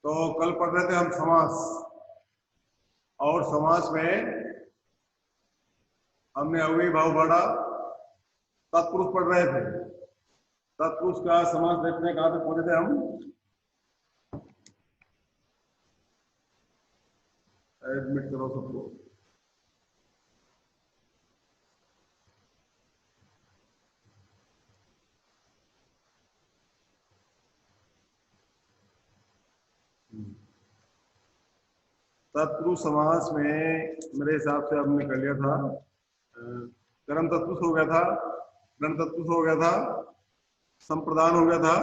तो कल पढ़ रहे थे हम समास, और समास में हमने अव्ययी भाव पढ़ा, तत्पुरुष पढ़ रहे थे। तत्पुरुष का समास देखने कहाँ तक पहुंचे थे हम? एडमिट करो सबको। तत्पुरुष समास में मेरे हिसाब से हमने कर लिया था, कर्म तत्पुरुष हो गया था, गण तत्पुरुष हो गया था, संप्रदान हो गया था,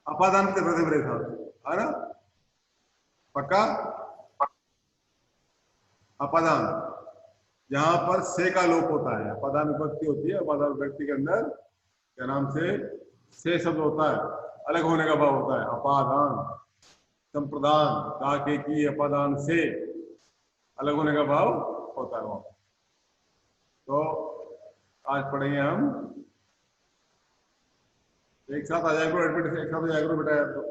अपादान कर रहे थे मेरे हिसाब से, है ना? पक्का? अपादान, जहां पर से का लोप होता है, अपादान विभक्ति होती है, अपादान व्यक्ति के अंदर क्या नाम से शब्द होता है, अलग होने का भाव होता है, अपादान। संप्रदान, ताके की अपादान से अलग होने का भाव होता है वहां। तो आज पढ़ेंगे हम, एक साथ आ जाएगा, एडमिट एक साथ आ जाएगा बेटा यार। तो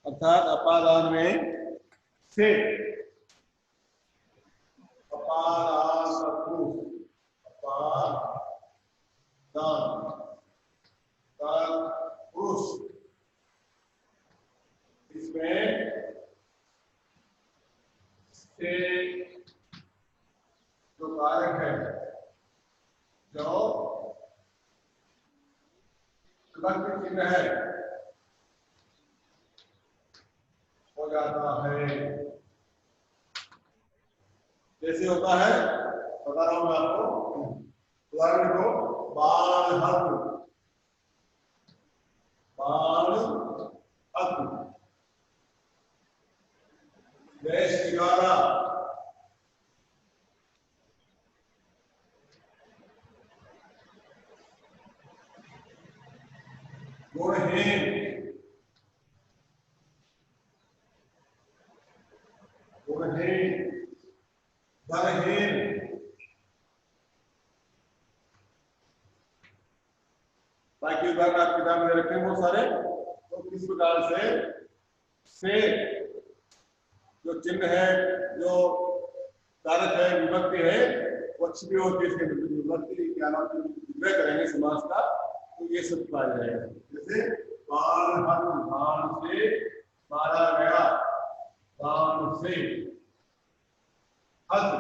अर्थात अपादान में से, अपादान तत्पुरुष, अपादान तत्पुरुष, इसमें से जो कारक है, जो विभक्ति चिन्ह है, हो जाता है। जैसे होता है, बता रहा हूं मैं आपको, उदाहरण देखो, बाण हस्त, बाण हस्त, देश निकाला, गुणहीन, गुणहीन, धनहीन, बाकी उदाहरण आप किताब में रखे बहुत सारे। तो किस प्रकार से जो चिन्ह है, जो कारक है, विभक्ति है, वो अच्छी भी होती है। इसके विभक्ति क्या नाम से करेंगे समास का, तो ये सब पाया जाएगा। जैसे बाण हस्त, बाण से मारा गया, बाण से हस्त,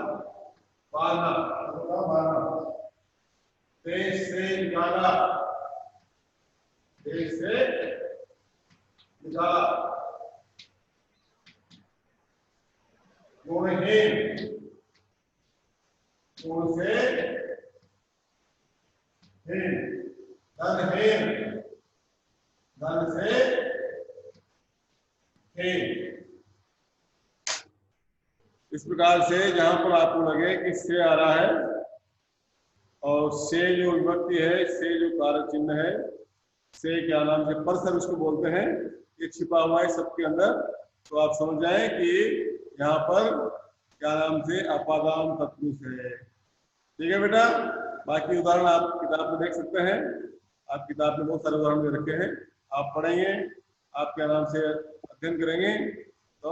मारना, मारना, देश से निकाला, देश से निकाला, गुणहीन, गुण से हीन, धनहीन, धन से हीन। इस प्रकार से जहां पर आपको लगे कि से आ रहा है, और से जो विभक्ति है, से जो कारक चिन्ह है, से क्या नाम से परसर उसको बोलते हैं, ये छिपा हुआ है सबके अंदर, तो आप समझ जाएं कि यहाँ पर क्या नाम से अपादान तत्पुरुष है। ठीक है बेटा, बाकी उदाहरण आप किताब में देख सकते हैं, आप किताब में बहुत सारे उदाहरण दे रखे हैं, आप पढ़ेंगे, आप क्या नाम से अध्ययन करेंगे, तो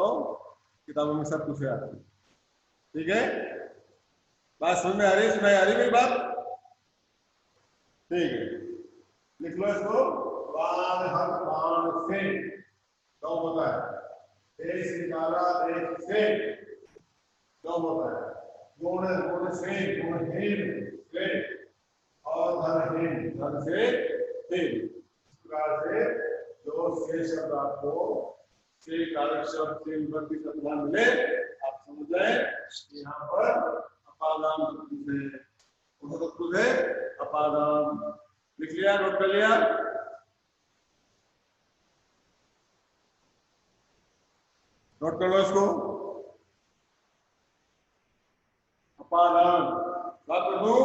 किताबों में सब कुछ है आपको। ठीक है, बात समझ में आ रही है? सुनाई आ रही मेरी बात? ठीक है, लिख लो इसको, बाण हस्त, बाण से कौन होता है, देश निकाला, देश से कौन होता है, गुण, गुण से, गुणहीन से, और धनहीन, धन से हीन। इस प्रकार से जो से शब्द आपको से कारक शब्द से विभक्ति शब्द मिले, आप समझ जाए यहाँ पर अपादान तत्पुरुष है। कौन सा तत्पुरुष है? अपादान। लिख लिया, नोट कर लिया? नोट कर लो इसको, अपादान। बात कर दूं?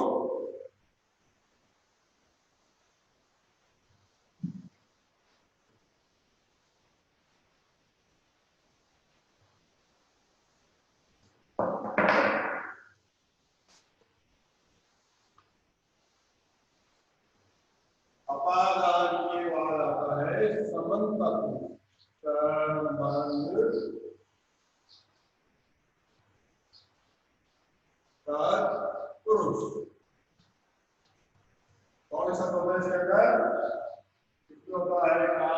संबंध पुरुष कौन सा प्रदेश के अंदर इसमें होता है का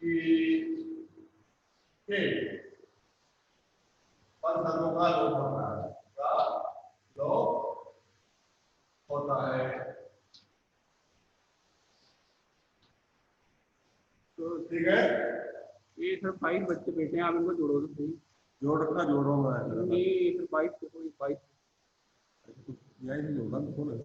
की के पंथों का लोप होता है का लोप होता है। तो ठीक है, ये सर 22 बच्चे बैठे हैं, आप इनको जोड़ो तो सही। जोड़ रखना जोड़ रहा हूँ मैं। नहीं सर 22 को कोई 22 यही नहीं जोड़ना तो बोले।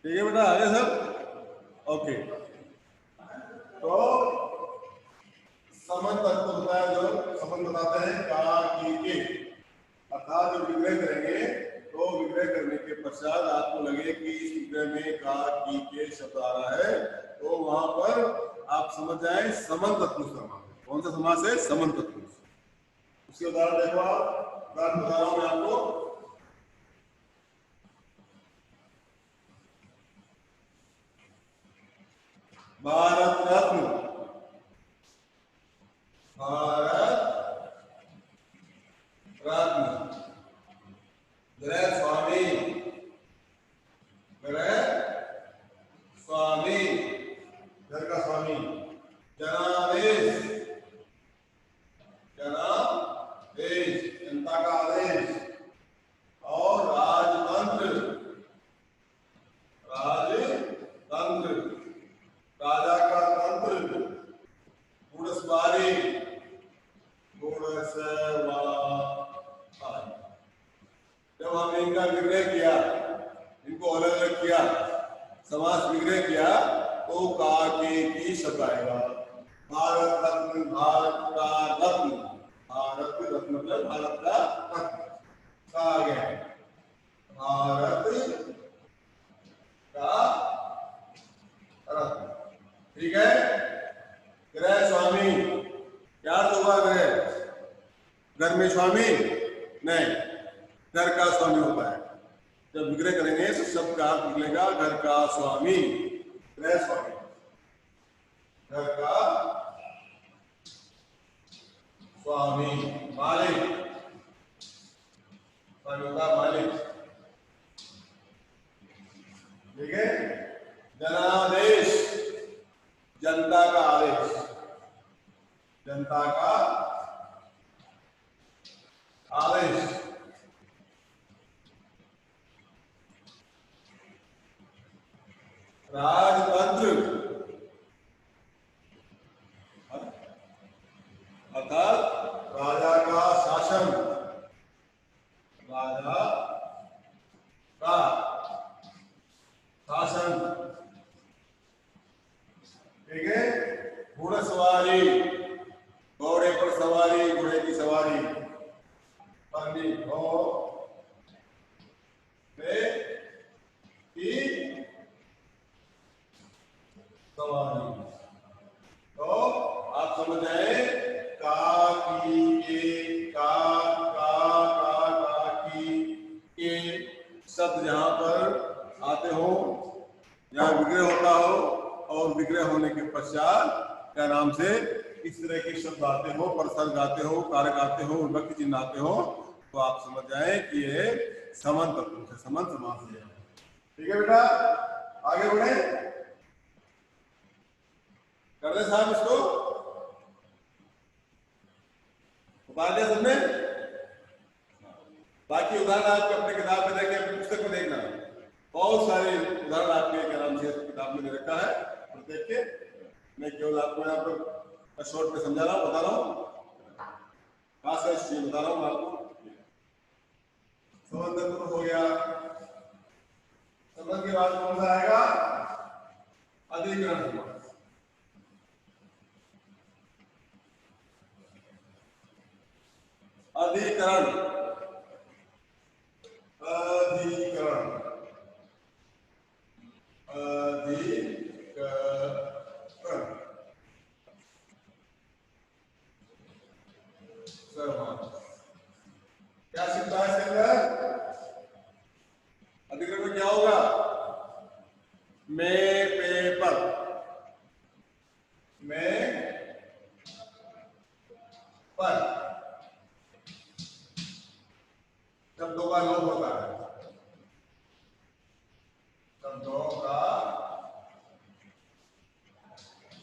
ठीक है बेटा, आगे सब ओके। तो संबंध तत्व होता है, जो संबंध बताते हैं का की के, अर्थात जो विग्रह करेंगे तो विग्रह करने के पश्चात आपको लगे कि इस विग्रह में का की के शब्द आ रहा है, तो वहां पर आप समझ जाए संबंध तत्व समास। कौन सा समास है? संबंध तत्व। उसके उदाहरण देखो, आप उदाहरण बता रहा हूं मैं आपको। भारत रत्न, भारत रत्न, गृह स्वामी, गृह स्वामी, घर का स्वामी, जनादेश, जनादेश जनता का आदेश, और राजतंत्र, राजतंत्र राजा का तंत्र, घुड़सवारी, घुड़सवारी। जब हमने इनका विग्रह किया, इनको अलग अलग किया, समास विग्रह किया, तो का के की शब्द आएगा। भारत रत्न, भारत का रत्न, भारत रत्न मतलब भारत का रत्न आ गया, भारत का रत्न। ठीक है। गृह स्वामी, क्या होगा? गृह घर में स्वामी नहीं, घर का स्वामी होता है। जब विग्रह करेंगे तो शब्द का अर्थ निकलेगा घर का स्वामी, गृह स्वामी, घर का स्वामी, मालिक, स्वामी का मालिक। ठीक है। जनादेश, जनता का आदेश, जनता का आदेश। राजतंत्र अर्थात राजा का शासन, राजा का शासन। ठीक है। घुड़सवारी, घोड़े पर सवारी, घोड़े की सवारी, पन्नी की सवारी। तो आप समझ जाए का की के, का की के शब्द जहां पर आते हो, जहां विग्रह होता हो, और विग्रह होने के पश्चात क्या नाम से इस तरह के शब्द आते हो, परसर्ग आते हो, कारक आते हो, विभक्ति चिन्ह आते हो, तो आप समझ जाए कि ये संबंध तत्व से संबंध समास है। ठीक है बेटा, आगे बढ़े, कर दे साहब इसको। बता दिया सबने? बाकी उदाहरण आपको अपनी किताब में देखें, अपनी पुस्तक में देखना, बहुत सारे उदाहरण आपके क्या नाम से किताब में दे रखा है, और देख के मैं केवल आपको यहाँ पर शॉर्ट में समझा रहा हूँ, बता रहा हूँ, खास चीज बता रहा हूँ आपको। संबंध तो हो गया। संबंध के बाद कौन सा आएगा? अधिकरण समास। अधिकरण, अधिकरण, अधिकरण समास। क्या सीखता है इसके अंदर? अधिकरण में क्या होगा? मैं पेपर, मैं पर शब्दों का लोप होता है, शब्दों का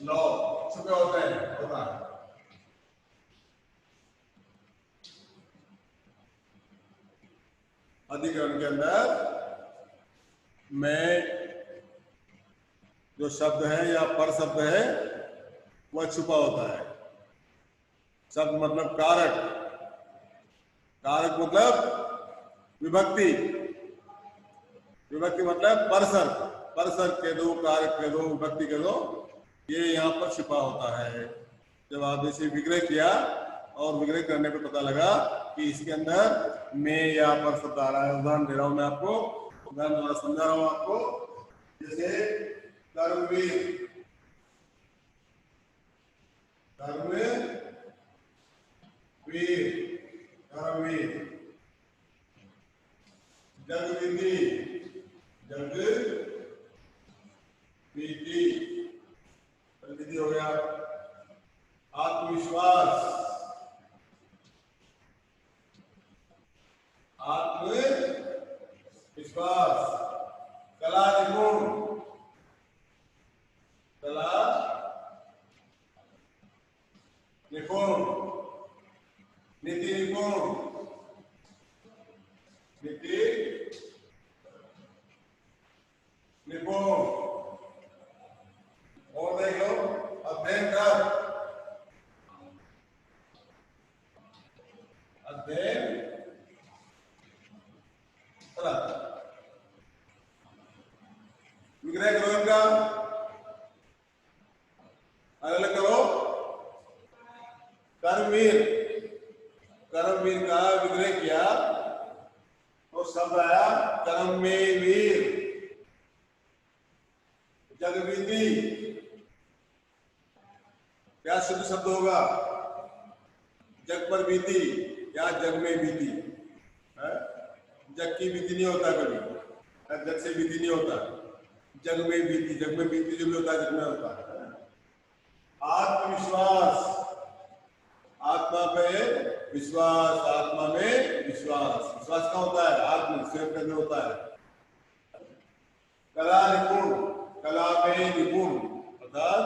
लोप छुपे होते हैं, होता है। अधिकरण के अंदर मैं जो शब्द है या पर शब्द है वह छुपा होता है। शब्द मतलब कारक, कारक मतलब विभक्ति, विभक्ति मतलब परसर, परसर के दो, कारक के दो, विभक्ति के दो, ये यहाँ पर छिपा होता है। जब आप इसे विग्रह किया और विग्रह करने पे पता लगा कि इसके अंदर मैं या पर शब्द आ रहा है। उदाहरण दे रहा हूं मैं आपको, उदाहरण द्वारा समझा रहा हूं आपको। जैसे कर्मवीर, कर्मवीर, कर्मवीर, जगविधि, जगविधि, विधि हो गया। आत्मविश्वास, आत्मविश्वास, कला निपुण, कला निपुण, नीति निपुण, नीति निपुण। और देख लो, अध्ययन कर, अध्ययन विग्रह करो इनका, अलग करो। कर्मवीर, कर्मवीर का विग्रह किया तो शब्द आया कर्म में वीर। जगविधि, क्या शुद्ध शब्द होगा? जग पर बीती या जग में बीती। जग की बीती नहीं होता कभी, जग से बीती नहीं होता, जग में बीती, जग में बीती जो भी होता है जग में होता है। आत्मविश्वास, आत्मा पे विश्वास, आत्मा में विश्वास, विश्वास कहाँ होता है? आत्म, स्वयं के अंदर होता है। कला निपुण, कला में निपुण, अर्थात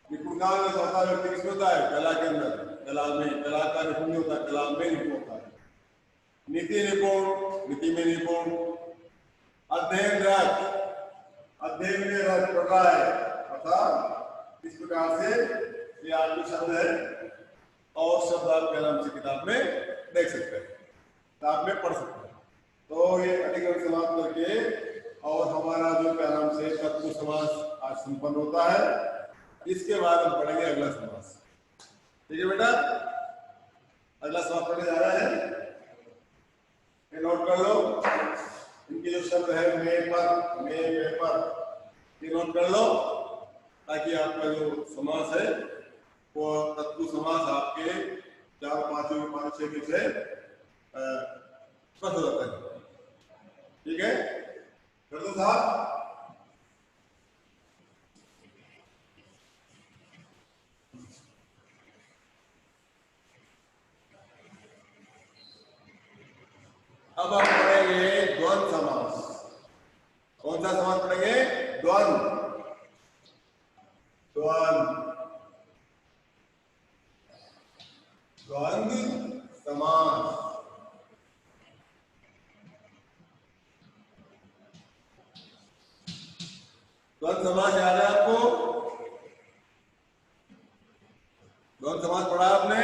निपुण का होता है व्यक्ति किसमें होता है? कला के अंदर, कला में, कला का निपुण होता है, कला में निपुण होता है। नीति निपुण, नीति में निपुण। अध्ययन रत, अध्ययन में रत पढ़ रहा है, अर्थात इस प्रकार से ये आदमी शब्द है और शब्द आप क्या नाम से किताब में देख सकते हैं, किताब में पढ़ सकते हैं। तो ये अधिकरण समाप्त करके और हमारा जो क्या नाम से तत्व समास आज संपन्न होता है। इसके बाद हम पढ़ेंगे अगला समास। ठीक है बेटा, अगला समास पढ़ने जा रहे हैं, ये नोट कर लो। इनके जो शब्द है मैं पर, मैं पेपर, ये नोट कर लो ताकि आपका जो समास है वो तत्व समास आपके 4, 5 में 5, 6 में से स्पष्ट हो जाता है। ठीक है, कर दो साहब। अब हम पढ़ेंगे द्वंद्व समास। कौन सा समास पढ़ेंगे? द्वंद्व, द्वंद्व, द्वंद्व द्वंद्व समास। द्वंद्व समास याद है आपको? द्वंद्व समास पढ़ा आपने?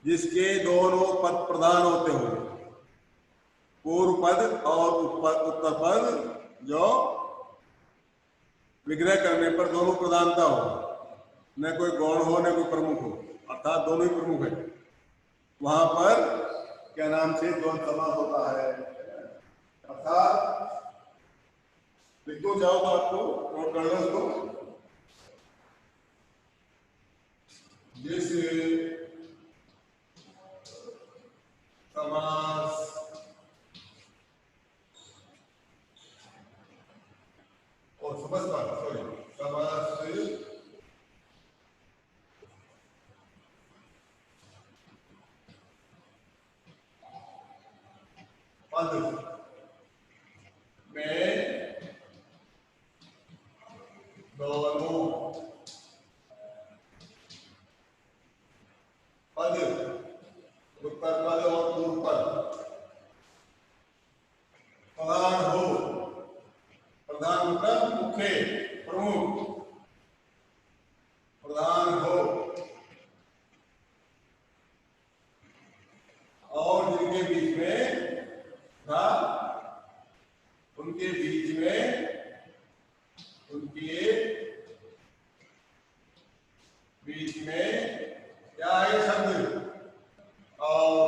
जिसके दोनों पद प्रधान होते हो, पूर्व पद और उत्तर पद जो विग्रह करने पर दोनों प्रधानता हो, न कोई गौण हो न कोई प्रमुख हो, अर्थात दोनों ही प्रमुख है, वहां पर क्या नाम से द्वंद्व समास होता है। अर्थात लिख दो, जाओ बात को नोट कर लो उसको। जिस समास और समझ पाना, सॉरी, समास पद में दोनों पद, उत्तर पद और पूर्व पद प्रधान हो, प्रधान मतलब मुख्य प्रमुख, प्रधान हो, और जिनके बीच में था, उनके बीच में, उनके बीच में क्या है शब्द और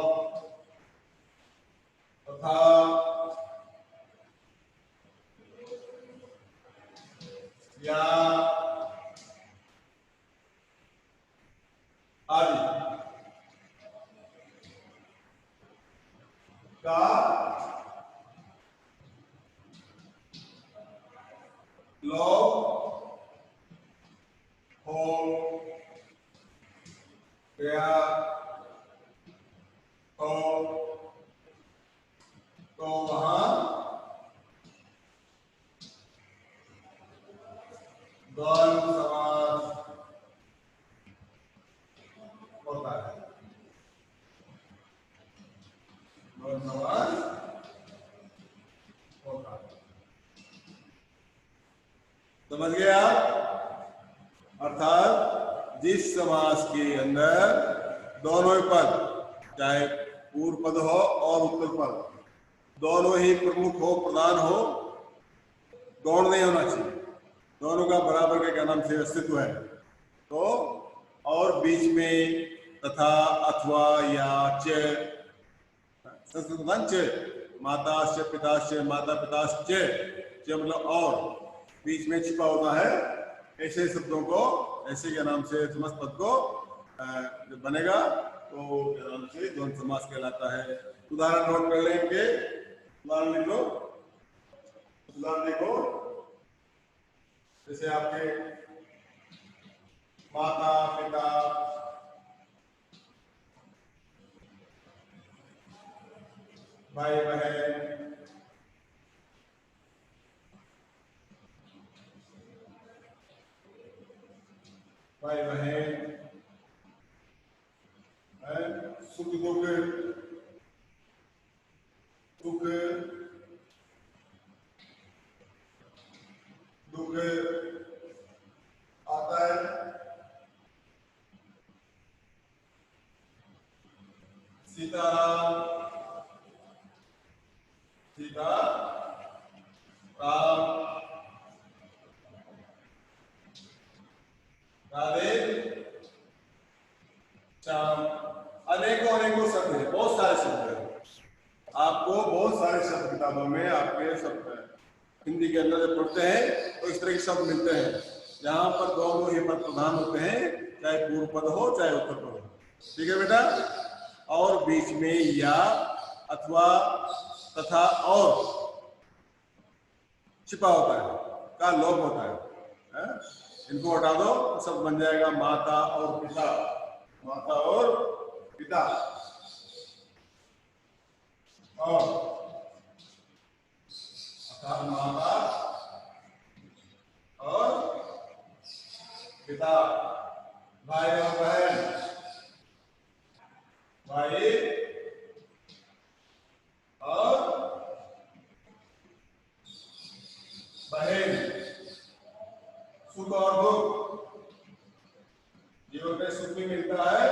तथा या आदि का लोप हो गया हो तो वहां द्वंद्व समास होता है। द्वंद्व समास होता है, समझ गए आप? अर्थात जिस समास के अंदर दोनों ही पद, चाहे पूर्व पद हो और उत्तर पद, दोनों ही प्रमुख हो, प्रधान हो, गौण नहीं होना चाहिए, दोनों का बराबर के क्या नाम से अस्तित्व है, तो और बीच में तथा अथवा या च, संस्कृत च, माताश्च पिताश्च, माता पिताश्च, च मतलब और, बीच में छिपा होता है, ऐसे शब्दों को, ऐसे क्या नाम से समस्त पद को जब बनेगा तो क्या नाम से द्वंद्व समास कहलाता है। उदाहरण नोट कर लेंगे, उदाहरण लिख लो, उदाहरण देखो, जैसे आपके माता पिता, भाई बहन, भाई बहन, सुख दुख, सुख दुख आता है, सीताराम, सीता राम, राधे श्याम, अनेकों अनेकों शब्द है, बहुत सारे शब्द है, आपको बहुत सारे शब्द किताबों में आपके शब्द हिंदी के अंदर जब पढ़ते हैं तो इस तरह के शब्द मिलते हैं, जहां पर दोनों ही पद प्रधान होते हैं, चाहे पूर्व पद हो चाहे उत्तर पद हो, ठीक है बेटा, और बीच में या अथवा तथा और छिपा होता है, का लोप होता है? इनको हटा दो तो शब्द बन जाएगा माता और पिता, माता और पिता, और माता और पिता, भाई भाई और बहन, भाई और बहन, सुख और दुख, जीवन में सुख भी मिलता है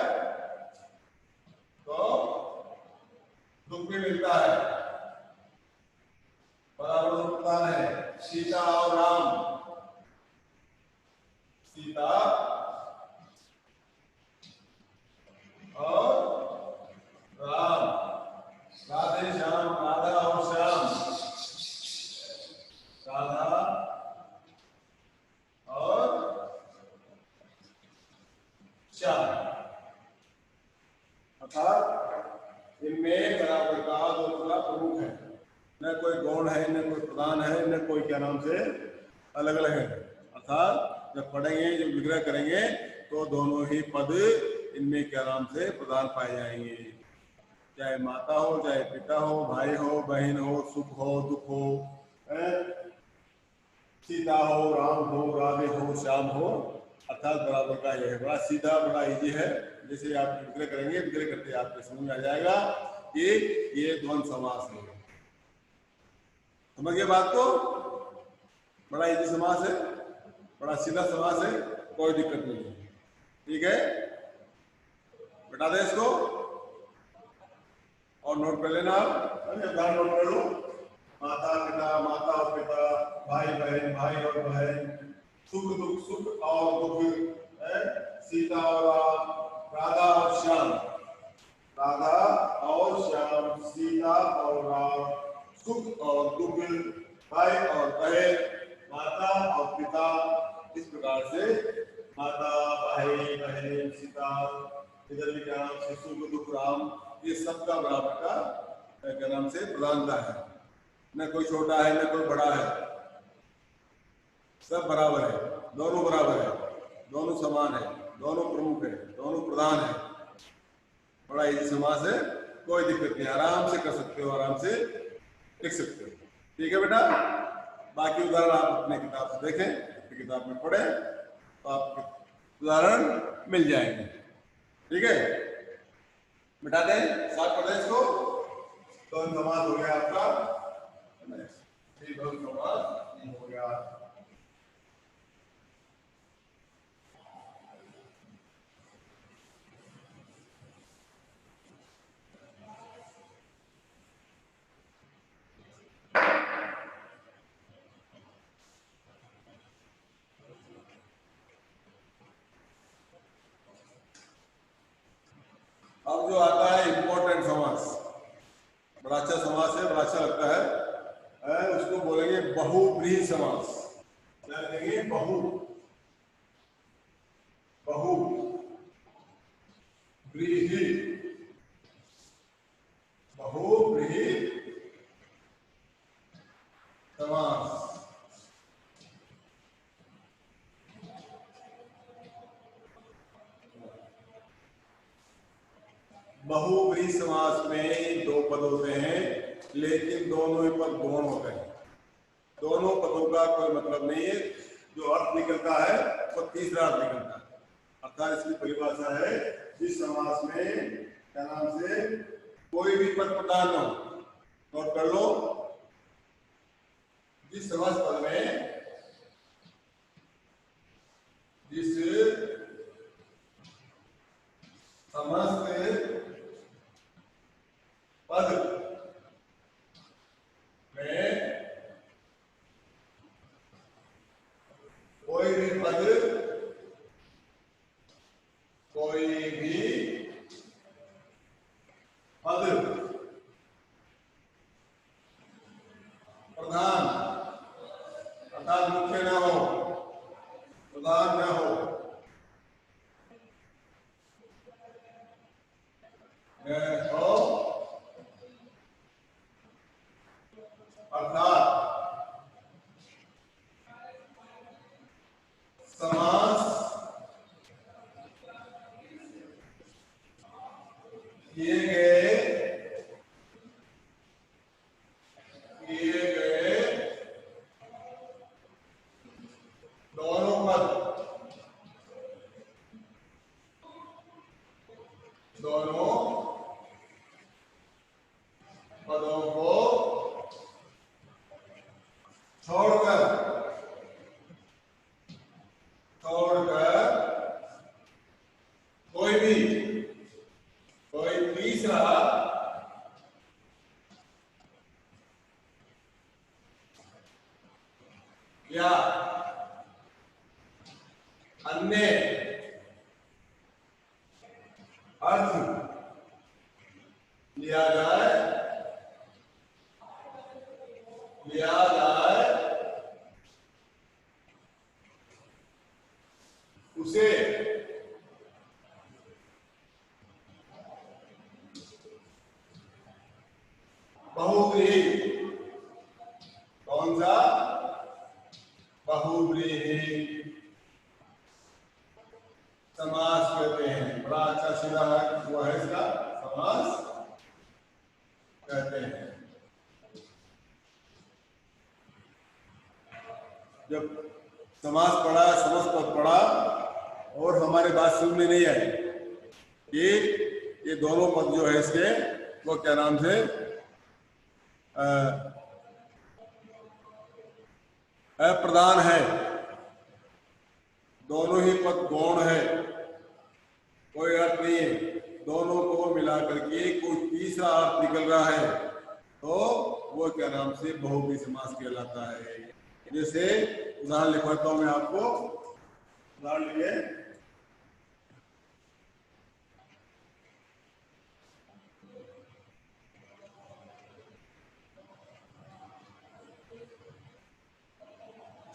तो दुख भी मिलता है, बराबर नुकसान है। सीता और राम, सीता और राम, राधे श्याम, राधा और श्याम, राधा और श्याम, अर्थात इनमें बराबर का दूसरा प्रमुख है, न कोई गौण है, न कोई प्रधान है, न कोई क्या नाम से अलग अलग है। अर्थात जब पढ़ेंगे, जब विग्रह करेंगे तो दोनों ही पद इनमें क्या नाम से प्रधान पाए जाएंगे, चाहे माता हो, चाहे पिता हो, भाई हो, बहन हो, सुख हो, दुख हो, सीता हो, राम हो, राधे हो, श्याम हो, अर्थात बराबर का यह है। बड़ा सीधा, बड़ा इजी है। जैसे आप विग्रह करेंगे, विग्रह करते आपको समझ में आ जाएगा कि ये द्वंद समास है। समझिए बात को, बड़ा इजी समास है, बड़ा सीधा समास है, कोई दिक्कत नहीं है। ठीक है, बता दें इसको और नोट कर लेना आप, नोट कर लो। माता पिता, माता और पिता, भाई बहन, भाई और बहन, सुख दुख, सुख और दुख, सीता और राम, राधा और श्याम, राधा और श्याम, सीता और राम, सुख और दुख, भाई और बहन, माता और पिता। इस प्रकार से माता, भाई, बहन, सीता, इधर भी क्या नाम से सुख दुख राम, ये सबका बराबर का क्या नाम से प्रधानता है। न कोई छोटा है, न कोई बड़ा है, सब बराबर है, दोनों बराबर है, दोनों समान है, दोनों प्रमुख है, दोनों प्रधान है। बड़ा इजी समास है, कोई दिक्कत नहीं, आराम से कर सकते हो, आराम से लिख सकते हो। ठीक है बेटा, बाकी उदाहरण आप अपने किताब से देखें, अपनी किताब में पढ़ें तो आपको उदाहरण मिल जाएंगे। ठीक है, मिटा दें, साथ पढ़ दें इसको। तो समास हो गया आपका, समास हो गया। अब जो आता है इंपॉर्टेंट समास, बड़ा अच्छा समास है, बड़ा अच्छा लगता है, उसको बोलेंगे बहुव्रीहि समास। क्या कहेंगे? बहुव्रीहि समास। बहुव्रीहि समास में दो पद होते हैं, लेकिन दोनों ही पद गौण होते हैं। दोनों पदों का कोई मतलब नहीं है, जो अर्थ निकलता है वो तीसरा अर्थ निकलता है। अर्थात इसकी परिभाषा है, जिस समास में क्या नाम से कोई भी पद प्रधान हो, नोट कर लो, जिस समास पद में जिस समस्त पद में कोई भी पद प्रधान अर्थात मुख्य न हो, प्रधान न हो, तो अर्थात समास किए गए दोनों पद दोनों पदों को छोड़कर कोई तीसरा या अन्य अर्थ लिया जाए उसे बहुव्रीहि। कौन सा? बहुव्रीहि समास कहते हैं। बड़ा अच्छा सीधा हुआ है, इसका समास कहते हैं। जब समास पढ़ा, समस्त पद पढ़ा और हमारे बात समझ में नहीं आई कि ये दोनों पद जो है इसके वो क्या नाम से अप्रधान है, दोनों ही पद गौण है, कोई अर्थ नहीं है। दोनों को मिला करके कोई तीसरा अर्थ निकल रहा है तो वो क्या नाम से बहुव्रीहि समास कहलाता है। जैसे उदाहरण लिखवाता हूं मैं आपको। उदाहरण लिए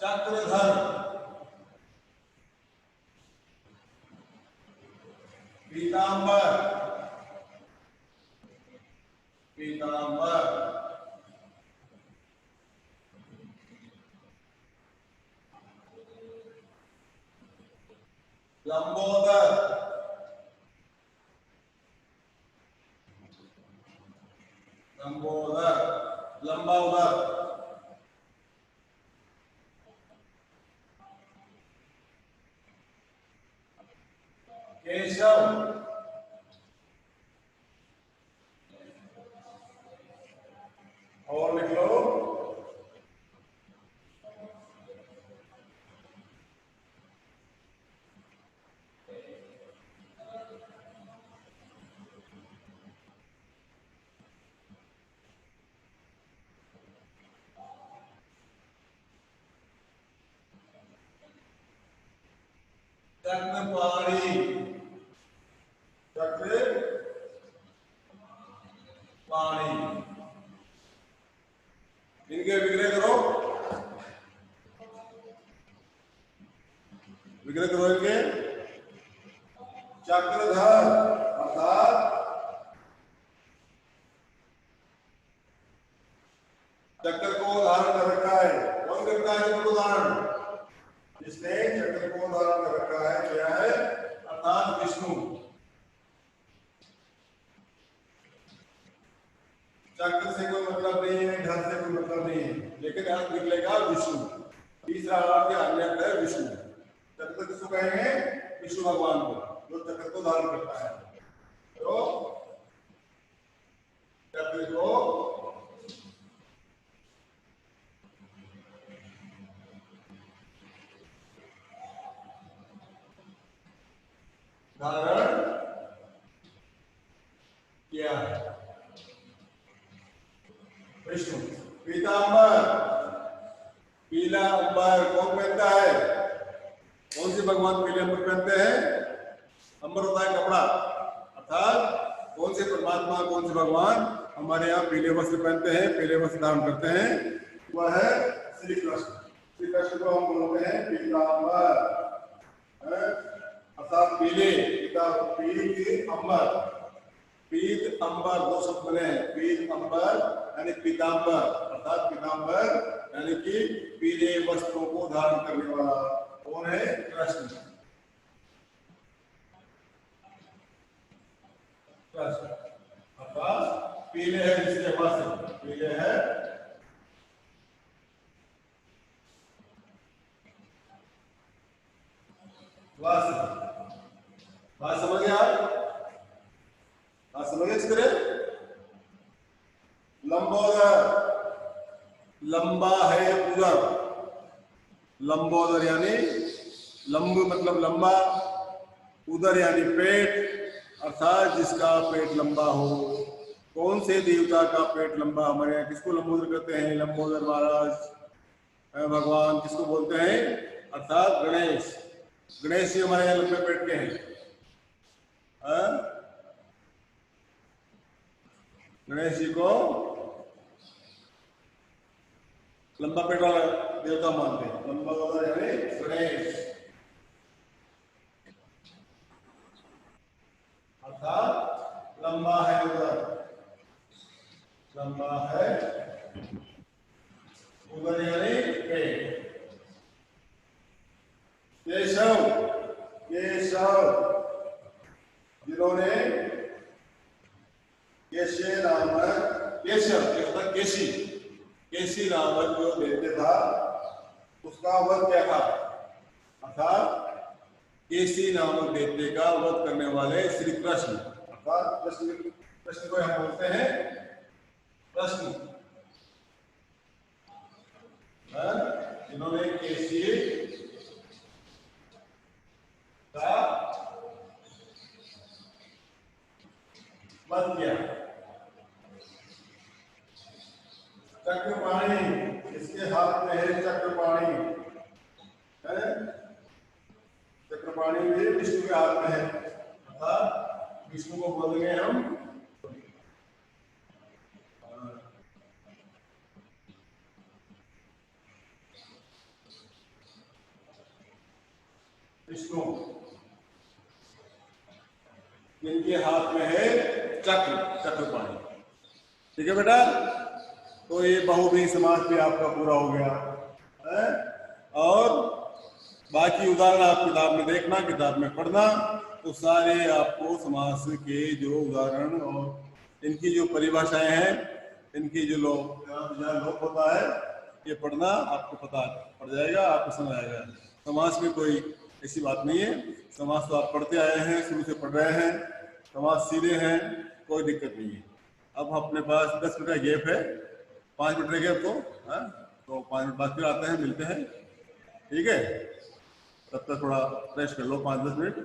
चक्रधर, पीतांबर, लंबोदर, लंबा उदर, केशव, और लिख लो चक्रपाणी, इनके विग्रह करो, इनके। चक्रधर अर्थात चक्र को धारण कर रखा है। कौन करता है चक्र को धारण? जिसने चक्र को धारण कर रखा है क्या है? अर्थात विष्णु। चक्र से कोई मतलब नहीं है, धर से कोई मतलब नहीं है, लेकिन अर्थ निकलेगा विष्णु। तीसरा अर्थ या अन्य है विष्णु। चक्र किसको कहेंगे? विष्णु भगवान को, जो चक्र को धारण करता है। तो चक्र को धारण किया है विष्णु। पीतांबर, पीला अंबर कौन पहनता है? कौन से भगवान पीले अंबर पहनते हैं? अंबर होता है कपड़ा, अर्थात कौन से परमात्मा, कौन से भगवान हमारे यहाँ पीले वस्त्र पहनते हैं, पीले वस्त्र धारण करते हैं? वह है श्री कृष्ण। श्री कृष्ण को हम बोलते हैं पीतांबर, अर्थात पीले, पीत अंबर। पीत अंबर दो शब्द बने हैं। पीत अंबर यानी पीतांबर, अर्थात पीतांबर यानी कि पीले वस्त्रों को धारण करने वाला कौन है? कृष्ण। अर्थात पीले है जिसके पास पीले है। बात समझ गए आप? समझे इस तरह। लंबोदर, लंबा है उदर, लंबोदर यानी लंब मतलब लंबा, उदर यानी पेट, अर्थात जिसका पेट लंबा हो। कौन से देवता का पेट लंबा, हमारे यहाँ किसको लंबोदर कहते हैं? लंबोदर महाराज भगवान किसको बोलते हैं? अर्थात गणेश। गणेश जी हमारे यहाँ लंबे पेट के हैं। गणेश जी को लंबा पेट वाला देवता मानते हैं। लंबा उदर यानी गणेश, अर्थात लंबा है उदर, लंबा है उदर यानी पेट। केशव, केशव जिन्होंने केशे नामक, केशव केशी, केशी नामक जो दैत्य था उसका वध क्या था? अर्थात केसी नामक दैत्य का वध करने वाले श्री कृष्ण, अर्थात कृष्ण को हम बोलते हैं कृष्ण, जिन्होंने केसी का वध किया। चक्रपाणी, इसके हाथ में है चक्रपाणी, चक्रपाणी भी विष्णु के हाथ में है, अर्थात विष्णु को बोलेंगे हम विष्णु। इनके हाथ में है चक्र, चक्रपाणी। ठीक है बेटा, तो ये बहुव्रीहि समास भी आपका पूरा हो गया है। और बाकी उदाहरण आप किताब में देखना, किताब में पढ़ना, तो सारे आपको समास के जो उदाहरण और इनकी जो परिभाषाएं हैं, इनकी जो लोप होता है, ये पढ़ना, आपको पता पड़ जाएगा, आपको समझ आएगा। समास में कोई ऐसी बात नहीं है, समास तो आप पढ़ते आए हैं, शुरू से पढ़ रहे हैं, समास सीधे हैं, कोई दिक्कत नहीं है। अब अपने पास 10 मिनट का गैप है, 5 मिनट का गैप तो 5 मिनट बाद फिर आते हैं, मिलते हैं। ठीक है, तब तक थोड़ा रेस्ट कर लो 5-10 मिनट।